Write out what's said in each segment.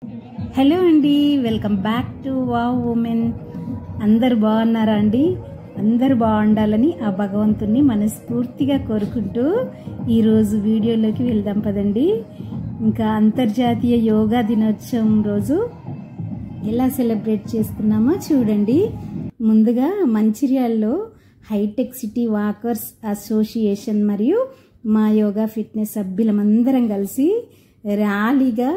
Hello అండి, welcome back to wow women. అందరు బాగున్నారా అండి? అందరు బాగుండాలని ఆ భగవంతుణ్ణి మనస్ఫూర్తిగా కోరుకుంటూ ఈరోజు వీడియోలోకి వెళ్దాం పదండి. ఇంకా అంతర్జాతీయ యోగా దినోత్సవం రోజు ఎలా సెలబ్రేట్ చేసుకున్నామో చూడండి. ముందుగా మంచిర్యాలలో హైటెక్ సిటీ వాకర్స్ అసోసియేషన్ మరియు మా యోగా ఫిట్నెస్ సభ్యులమందరం కలిసి ర్యాలీగా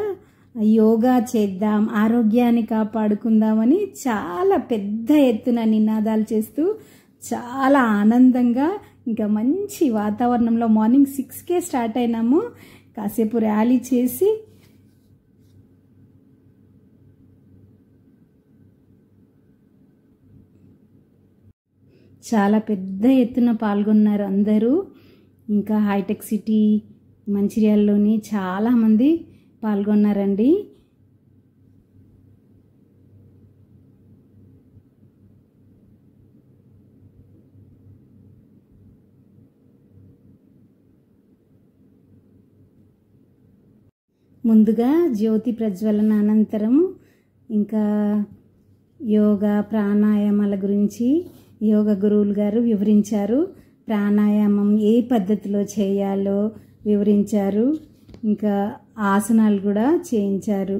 యోగా చేద్దాం, ఆరోగ్యాన్ని కాపాడుకుందామని చాలా పెద్ద ఎత్తున నినాదాలు చేస్తూ చాలా ఆనందంగా ఇంకా మంచి వాతావరణంలో మార్నింగ్ 6కే స్టార్ట్ అయినాము. కాసేపు ర్యాలీ చేసి చాలా పెద్ద ఎత్తున పాల్గొన్నారు అందరూ. ఇంకా హైటెక్ సిటీ మంచిర్యాలలోని చాలామంది పాల్గొన్నారండి. ముందుగా జ్యోతి ప్రజ్వలన అనంతరం ఇంకా యోగా ప్రాణాయామాల గురించి యోగా గురువులు గారు వివరించారు. ప్రాణాయామం ఏ పద్ధతిలో చేయాలో వివరించారు. ఇంకా ఆసనాలు కూడా చేయించారు.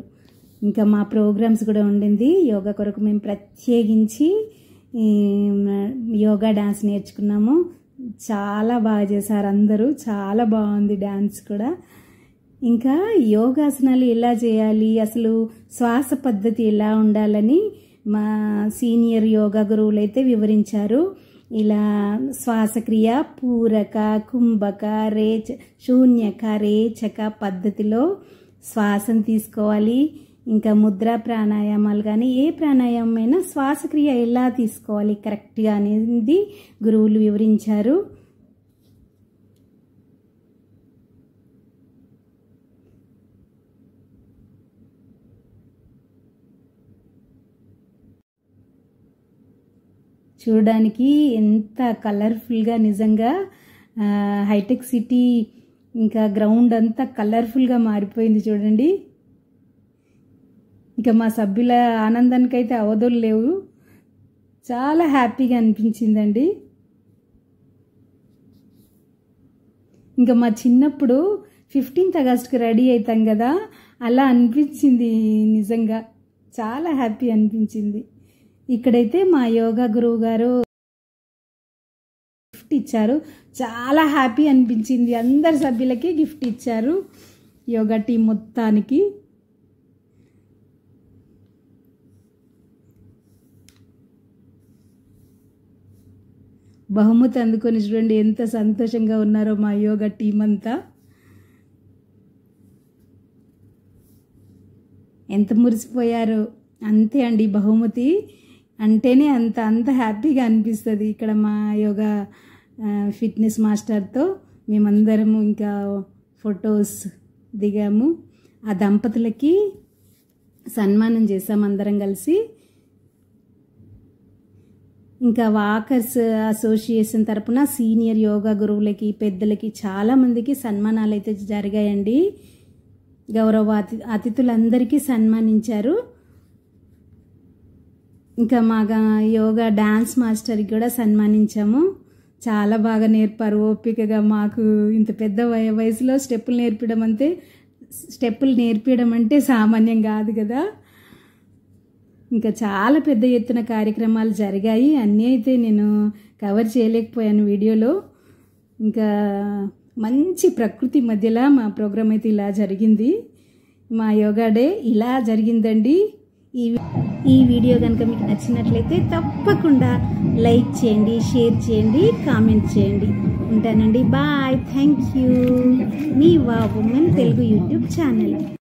ఇంకా మా ప్రోగ్రామ్స్ కూడా ఉండింది. యోగా కొరకు మేము ప్రత్యేకించి యోగా డ్యాన్స్ నేర్చుకున్నాము. చాలా బాగా చేశారు అందరూ, చాలా బాగుంది డ్యాన్స్ కూడా. ఇంకా యోగాసనాలు ఎలా చేయాలి, అసలు శ్వాస పద్ధతి ఎలా ఉండాలని మా సీనియర్ యోగా గురువులు అయితే వివరించారు. ఇలా శ్వాసక్రియ పూరక, కుంభక, శూన్యక, రేచక పద్ధతిలో శ్వాసను తీసుకోవాలి. ఇంకా ముద్రా ప్రాణాయామాలు కానీ ఏ ప్రాణాయామమైనా శ్వాసక్రియ ఎలా తీసుకోవాలి కరెక్ట్గా అనేది గురువులు వివరించారు. చూడడానికి ఎంత కలర్ఫుల్గా, నిజంగా హైటెక్ సిటీ ఇంకా గ్రౌండ్ అంతా కలర్ఫుల్గా మారిపోయింది చూడండి. ఇంకా మా సభ్యుల ఆనందానికి అయితే అవధులు లేవు. చాలా హ్యాపీగా అనిపించిందండి. ఇంకా మా చిన్నప్పుడు 15th ఆగస్టుకి రెడీ అవుతాం కదా, అలా అనిపించింది. నిజంగా చాలా హ్యాపీ అనిపించింది. ఇక్కడైతే మా యోగా గురువు గారు గిఫ్ట్ ఇచ్చారు. చాలా హ్యాపీ అనిపించింది. అందరి సభ్యులకి గిఫ్ట్ ఇచ్చారు యోగా టీం మొత్తానికి. బహుమతి అందుకొని చూడండి ఎంత సంతోషంగా ఉన్నారో మా యోగా టీం అంతా. ఎంత మురిసిపోయారో. అంతే అండి, బహుమతి అంటేనే అంత హ్యాపీగా అనిపిస్తుంది. ఇక్కడ మా యోగా ఫిట్నెస్ మాస్టర్తో మేమందరము ఇంకా ఫొటోస్ దిగాము. ఆ దంపతులకి సన్మానం చేసాం అందరం కలిసి. ఇంకా వాకర్స్ అసోసియేషన్ తరపున సీనియర్ యోగా గురువులకి, పెద్దలకి చాలామందికి సన్మానాలు అయితే జరిగాయండి. గౌరవ అతిథులందరికీ సన్మానించారు. ఇంకా మా యోగా డాన్స్ మాస్టర్కి కూడా సన్మానించాము. చాలా బాగా నేర్పారు ఓపికగా. మాకు ఇంత పెద్ద వయసులో స్టెప్పులు నేర్పించడం అంటే సామాన్యం కాదు కదా. ఇంకా చాలా పెద్ద ఎత్తున కార్యక్రమాలు జరిగాయి. అన్నీ అయితే నేను కవర్ చేయలేకపోయాను వీడియోలో. ఇంకా మంచి ప్రకృతి మధ్యలో మా ప్రోగ్రాం అయితే ఇలా జరిగింది. మా యోగా డే ఇలా జరిగిందండి. ఈ వీడియో కనుక మీకు నచ్చినట్లయితే తప్పకుండా లైక్ చేయండి, షేర్ చేయండి, కామెంట్ చేయండి. ఉంటానండి, బాయ్. Thank you. మీ wow women Telugu YouTube channel.